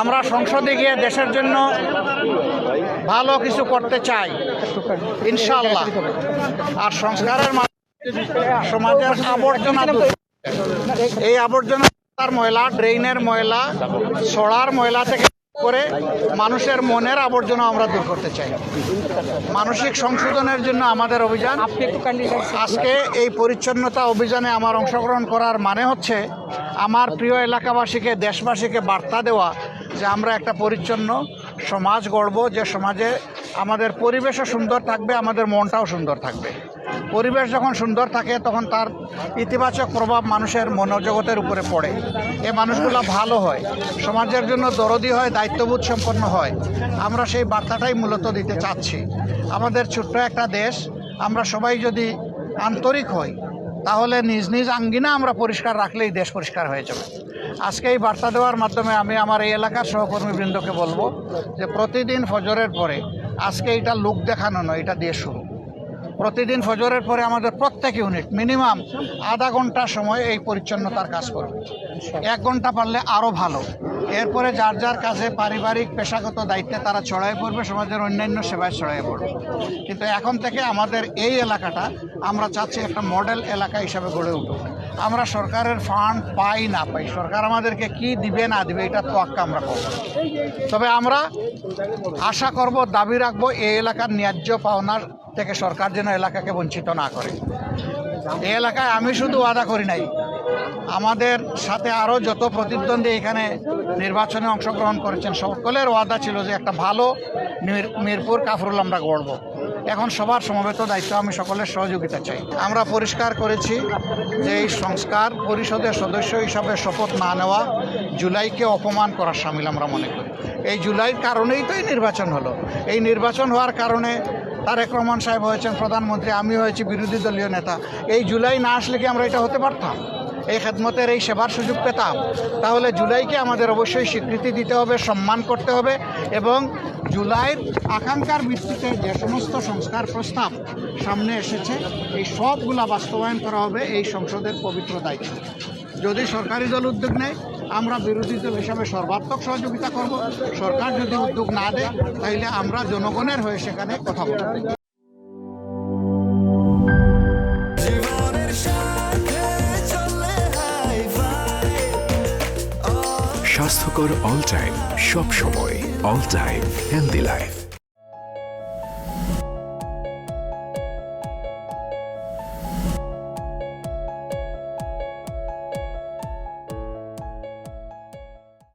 আমরা সংসদে গিয়ে দেশের জন্য ভালো কিছু করতে চাই ইনশাআল্লাহ। আর সংস্কারের সমাজের আবর্জনা, এই আবর্জনা ময়লা, ড্রেইনের ময়লা, ছড়ার ময়লা থেকে করে মানুষের মনের আবর্জনা আমরা দূর করতে চাই। মানসিক সংশোধনের জন্য আমাদের অভিযান। আজকে এই পরিচ্ছন্নতা অভিযানে আমার অংশগ্রহণ করার মানে হচ্ছে আমার প্রিয় এলাকাবাসীকে, দেশবাসীকে বার্তা দেওয়া যে আমরা একটা পরিচ্ছন্ন সমাজ গড়ব, যে সমাজে আমাদের পরিবেশও সুন্দর থাকবে, আমাদের মনটাও সুন্দর থাকবে। পরিবেশ যখন সুন্দর থাকে তখন তার ইতিবাচক প্রভাব মানুষের মনোজগতের উপরে পড়ে। এই মানুষগুলো ভালো হয়, সমাজের জন্য দরদি হয়, দায়িত্ববোধ সম্পন্ন হয়। আমরা সেই বার্তাটাই মূলত দিতে চাচ্ছি। আমাদের ছোট্ট একটা দেশ, আমরা সবাই যদি আন্তরিক হই তাহলে নিজ নিজ আঙ্গিনা আমরা পরিষ্কার রাখলেই দেশ পরিষ্কার হয়ে যাবে। আজকে এই বার্তা দেওয়ার মাধ্যমে আমি আমার এই এলাকার সহকর্মীবৃন্দকে বলবো যে প্রতিদিন ফজরের পরে, আজকে এটা লোক দেখানো নয়, এটা দিয়ে শুরু। প্রতিদিন ফজরের পরে আমাদের প্রত্যেক ইউনিট মিনিমাম আধা ঘন্টা সময় এই পরিচ্ছন্নতার কাজ করবে। 1 ঘন্টা পারলে আরও ভালো। এরপরে যার যার কাজে পারিবারিক পেশাগত দায়িত্বে তারা ছড়াই পড়বে, সমাজের অন্যান্য সেবায় ছড়াই পড়বে। কিন্তু এখন থেকে আমাদের এই এলাকাটা আমরা চাচ্ছি একটা মডেল এলাকা হিসাবে গড়ে উঠুক। আমরা সরকারের ফান্ড পাই না পাই, সরকার আমাদেরকে কি দিবে না দিবে এটা তোয়াক্কা আমরা করব। তবে আমরা আশা করব, দাবি রাখবো এই এলাকার ন্যায্য পাওনার থেকে সরকার যেন এলাকাকে বঞ্চিত না করে। এই এলাকায় আমি শুধু ওয়াদা করি নাই, আমাদের সাথে আরও যত প্রতিদ্বন্দ্বী এখানে নির্বাচনে অংশগ্রহণ করেছেন সকলের ওয়াদা ছিল যে একটা ভালো মিরপুর কাফরুল আমরা গড়ব। এখন সবার সমবেত দায়িত্ব, আমি সকলের সহযোগিতা চাই। আমরা পরিষ্কার করেছি যে এই সংস্কার পরিষদের সদস্য হিসাবে শপথ না নেওয়া জুলাইকে অপমান করার শামিল আমরা মনে করি। এই জুলাইয়ের কারণেই তো এই নির্বাচন হলো। এই নির্বাচন হওয়ার কারণে তারেক রহমান সাহেব হয়েছেন প্রধানমন্ত্রী, আমি হয়েছি বিরোধী দলীয় নেতা। এই জুলাই না আসলে কি আমরা এটা হতে পারতাম? এই খেদমতের এই সেবার সুযোগ পেতাম? তাহলে জুলাইকে আমাদের অবশ্যই স্বীকৃতি দিতে হবে, সম্মান করতে হবে এবং জুলাইয়ের আকাঙ্ক্ষার ভিত্তিতে যে সমস্ত সংস্কার প্রস্তাব সামনে এসেছে এই সবগুলা বাস্তবায়ন করা হবে এই সংসদের পবিত্র দায়িত্ব। যদি সরকারি দল উদ্যোগ নেয়, আমরা বিরোধী দল হিসাবে সর্বাত্মক সহযোগিতা করব। সরকার যদি উদ্যোগ না দেয় তাহলে আমরা জনগণের হয়ে সেখানে কথা বলব। স্বাস্থ্যকর অল টাইম, সব সময় অল টাইম হেলদি লাইফ।